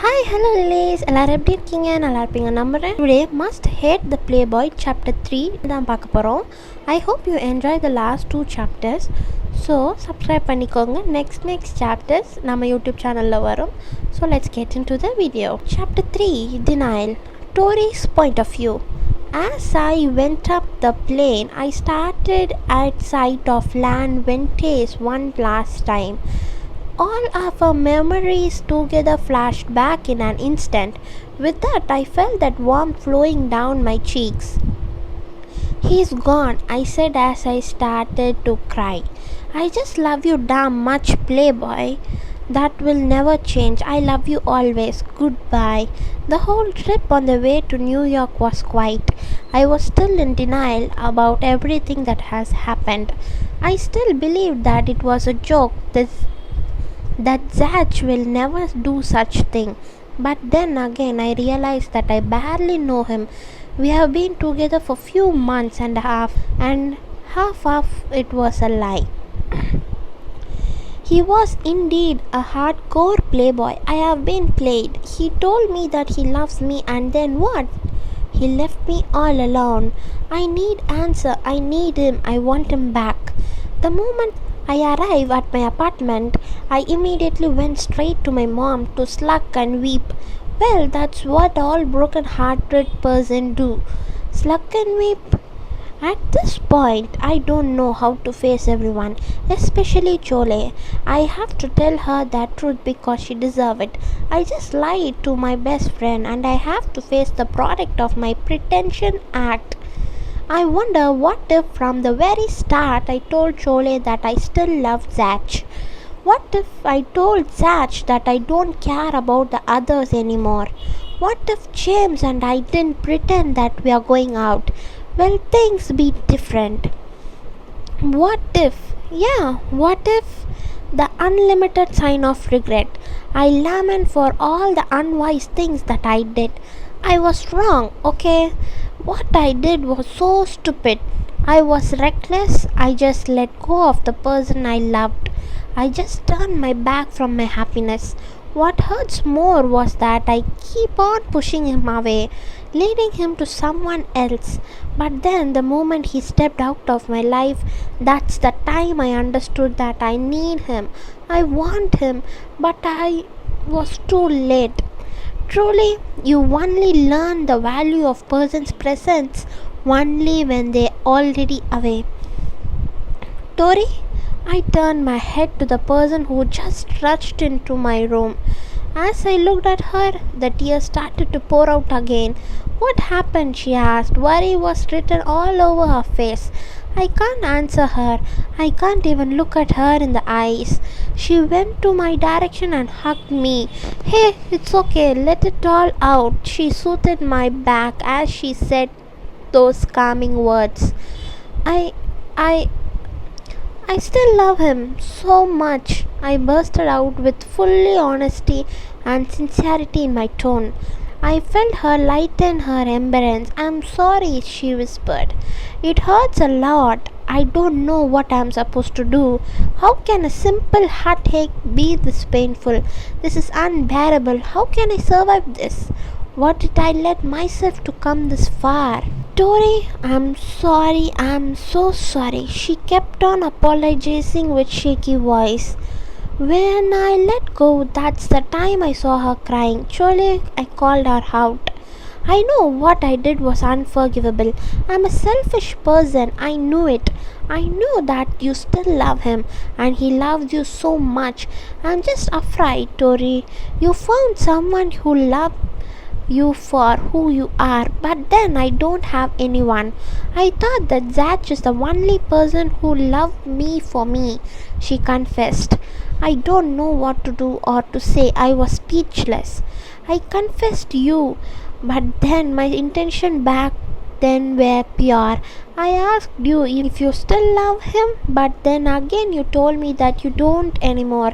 Hi, hello ladies. எல்லாரும் எப்படி இருக்கீங்க? நல்லா இருப்பீங்க நம்புறேன். Today must hate the Playboy Chapter 3 தான் பார்க்க போகிறோம். I hope you enjoy the last 2 chapters. So, subscribe பண்ணிக்கோங்க. Next chapters நம்ம YouTube சேனலில் வரும். So, let's get into the video. Chapter 3, Denial. Tori's point of view. As I went up the plane, I started at sight of land vintage one last time. All of our memories together flashed back in an instant. With that, I felt that warmth flowing down my cheeks. "He's gone," I said as I started to cry. "I just love you damn much, Playboy. That will never change. I love you always. Goodbye." The whole trip on the way to New York was quiet. I was still in denial about everything that has happened. I still believed that it was a joke, that Zach will never do such thing. But then again I realized that I barely know him. We have been together for few months and half of it was a lie. He was indeed a hardcore playboy. I have been played. He told me that he loves me, and then what? He left me all alone. I need answer. I need him. I want him back. The moment I arrived at my apartment, I immediately went straight to my mom to slug and weep. Well, that's what all broken-hearted person do. Slug and weep. At this point, I don't know how to face everyone, especially Chole. I have to tell her that truth because she deserves it. I just lied to my best friend, and I have to face the product of my pretension act. I wonder what if from the very start I told Chole that I still love Zach. What if I told Zach that I don't care about the others anymore? What if James and I didn't pretend that we are going out? Will things be different? What if the unlimited sign of regret? I lament for all the unwise things that I did. I was wrong, okay? What I did was so stupid. I was reckless. I just let go of the person I loved. I just turned my back from my happiness. What hurts more was that I keep on pushing him away, leading him to someone else. But then the moment he stepped out of my life, that's the time I understood that I need him. I want him, but I was too late. Truly, you only learn the value of person's presence only when they're already away. Tori, I turned my head to the person who just rushed into my room. As I looked at her, the tears started to pour out again. "What happened?" she asked. Worry was written all over her face. I can't answer her. I can't even look at her in the eyes. She went to my direction and hugged me. "Hey, it's okay. Let it all out." She soothed my back as she said those calming words. I still love him so much. I bursted out with fully honesty and sincerity in my tone. I felt her lighten her embrace. "I'm sorry," she whispered. "It hurts a lot. I don't know what I'm supposed to do. How can a simple heartache be this painful? This is unbearable. How can I survive this? What did I let myself to come this far?" "Tori, I'm sorry. I'm so sorry." She kept on apologizing with shaky voice. When I let go, that's the time I saw her crying. Chole, I called her out. "I know what I did was unforgivable. I'm a selfish person. I knew it. I know that you still love him, and he loves you so much. I'm just afraid, Tori. You found someone who loved you for who you are, but then I don't have anyone. I thought that Zach is the only person who loved me for me," she confessed. I don't know what to do or to say. I was speechless. I confessed you, but then my intention back then were pure. I asked you if you still love him, but then again you told me that you don't anymore.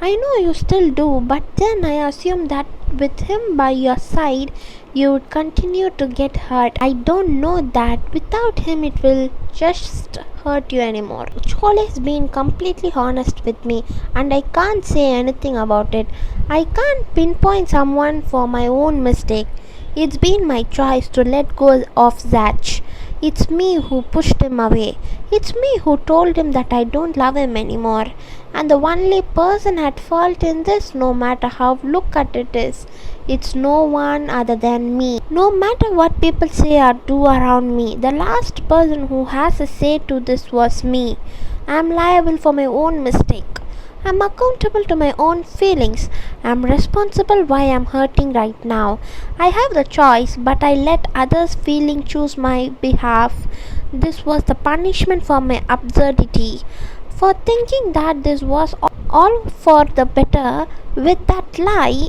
I know you still do, but then I assumed that with him by your side, you would continue to get hurt. I don't know that without him it will just hurt you anymore. Chole has been completely honest with me and I can't say anything about it. I can't pinpoint someone for my own mistake. It's been my choice to let go of Zach. It's me who pushed him away. It's me who told him that I don't love him anymore. And the only person at fault in this, no matter how look at it is, it's no one other than me. No matter what people say or do around me, the last person who has a say to this was me. I'm liable for my own mistake. I'm accountable to my own feelings. I'm responsible why I'm hurting right now. I have the choice, but I let others' feeling choose my behalf. This was the punishment for my absurdity. For thinking that this was all for the better. With that lie,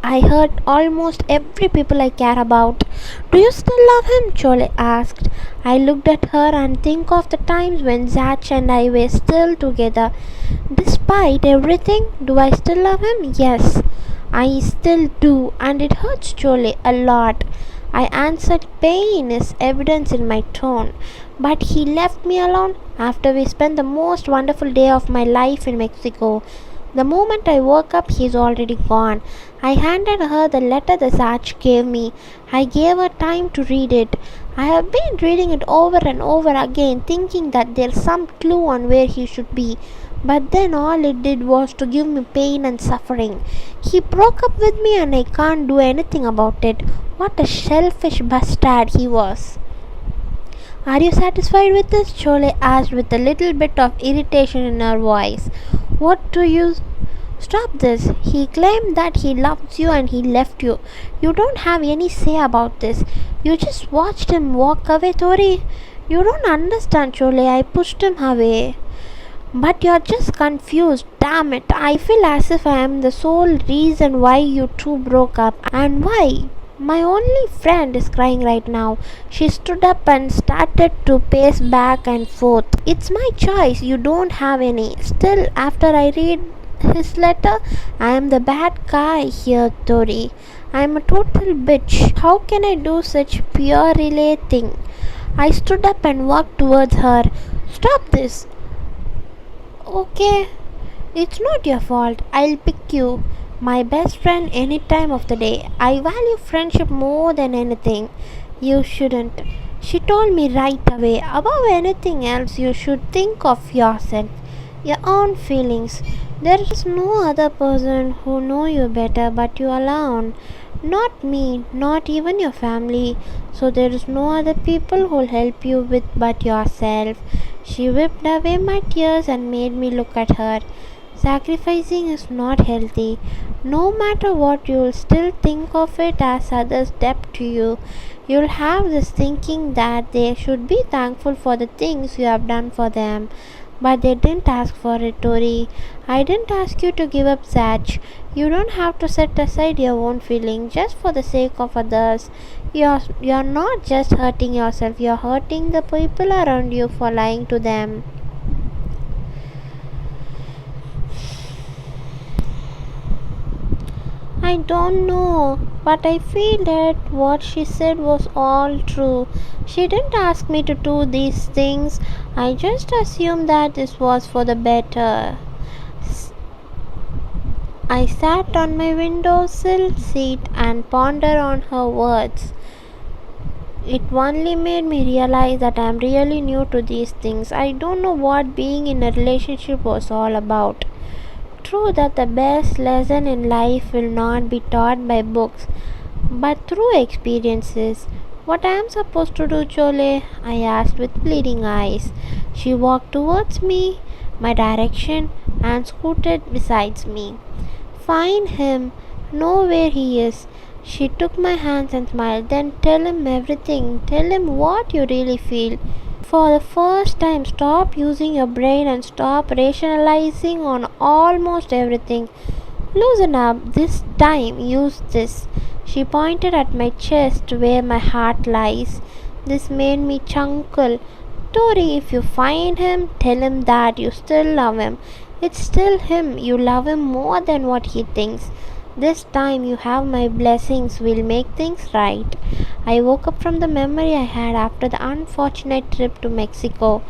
I hurt almost every people I care about. Do you still love him? Chole asked. I looked at her and think of the times when Zach and I were still together. Despite everything, do I still love him? Yes, I still do, and it hurts Chole a lot. I answered. Pain is evidence in my tone. But he left me alone after we spent the most wonderful day of my life in Mexico. The moment I woke up, he's already gone. I handed her the letter the Zach gave me. I gave her time to read it. I have been reading it over and over again, thinking that there's some clue on where he should be. But then all it did was to give me pain and suffering. He broke up with me and I can't do anything about it. What a selfish bastard he was. Are you satisfied with this? Chole asked with a little bit of irritation in her voice. What do you... Stop this. He claimed that he loves you and he left you. You don't have any say about this. You just watched him walk away, Tori. You don't understand, Chole. I pushed him away. But you're just confused. Damn it. I feel as if I am the sole reason why you two broke up. And why? My only friend is crying right now. She stood up and started to pace back and forth. It's my choice. You don't have any. Still, after I read his letter, I am the bad guy here, Tori. I am a total bitch. How can I do such pure relay thing? I stood up and walked towards her. Stop this. Okay, it's not your fault. I'll pick you. My best friend any time of the day. I value friendship more than anything. You shouldn't. She told me right away. Above anything else, you should think of yourself, your own feelings. There is no other person who knows you better but you alone. Not me, not even your family. So there is no other people who will help you with but yourself. She wiped away my tears and made me look at her. Sacrificing is not healthy. No matter what, you will still think of it as others' debt to you. You will have this thinking that they should be thankful for the things you have done for them. But they didn't ask for it, Tori. I didn't ask you to give up Zach. You don't have to set aside your own feelings just for the sake of others. You're not just hurting yourself, you're hurting the people around you for lying to them. I don't know, but I feel that what she said was all true. She didn't ask me to do these things. I just assumed that this was for the better. I sat on my windowsill seat and pondered on her words. It only made me realize that I am really new to these things. I don't know what being in a relationship was all about. True that the best lesson in life will not be taught by books, but through experiences. What I am supposed to do, Chole? I asked with pleading eyes. She walked towards me, my direction, and scooted beside me. Find him, know where he is. She took my hands and smiled. Then tell him everything. Tell him what you really feel. For the first time, stop using your brain and stop rationalizing on almost everything. Loosen up. This time, use this. She pointed at my chest where my heart lies. This made me chuckle. Tori, if you find him, tell him that you still love him. It's still him. You love him more than what he thinks. This time you have my blessings, we'll make things right. I woke up from the memory I had after the unfortunate trip to Mexico.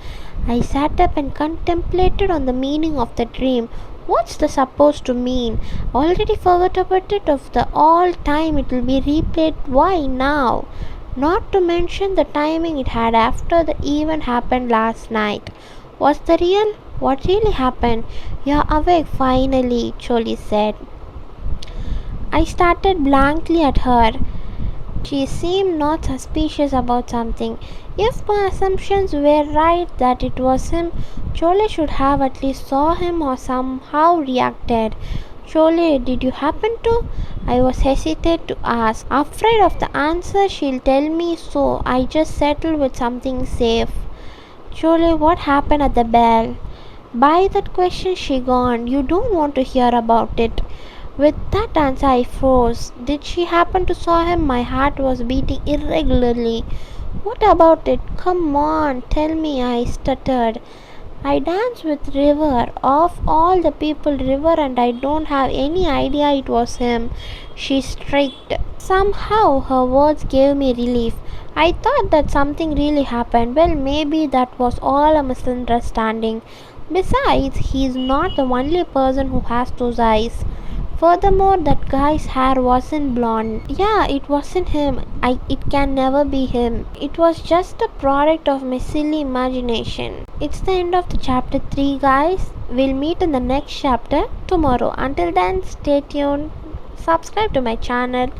I sat up and contemplated on the meaning of the dream. What's this supposed to mean? Already forgot about it of the all time it will be replayed. Why now? Not to mention the timing it had after the event happened last night. Was the real? What really happened? You're awake finally, Choli said. I started blankly at her. She seemed not suspicious about something. If my assumptions were right that it was him, Chole should have at least saw him or somehow reacted. Chole, did you happen to? I was hesitant to ask. Afraid of the answer she'll tell me, so I just settled with something safe. Chole, what happened at the bell? By that question she gone. You don't want to hear about it. With that answer I froze. Did she happen to saw him? My heart was beating irregularly. What about it? Come on, tell me, I stuttered. I danced with River. Of all the people, River, and I don't have any idea it was him. She shrieked. Somehow her words gave me relief. I thought that something really happened. Well, maybe that was all a misunderstanding. Besides, he is not the only person who has those eyes. Furthermore, that guy's hair wasn't blonde. Yeah, it wasn't him. It can never be him. It was just a product of my silly imagination. It's the end of the chapter 3, guys. We'll meet in the next chapter tomorrow. Until then, stay tuned. Subscribe to my channel,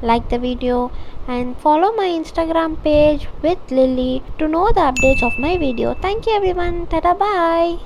like the video, and follow my Instagram page with Lily to know the updates of my video. Thank you everyone. Tada, bye.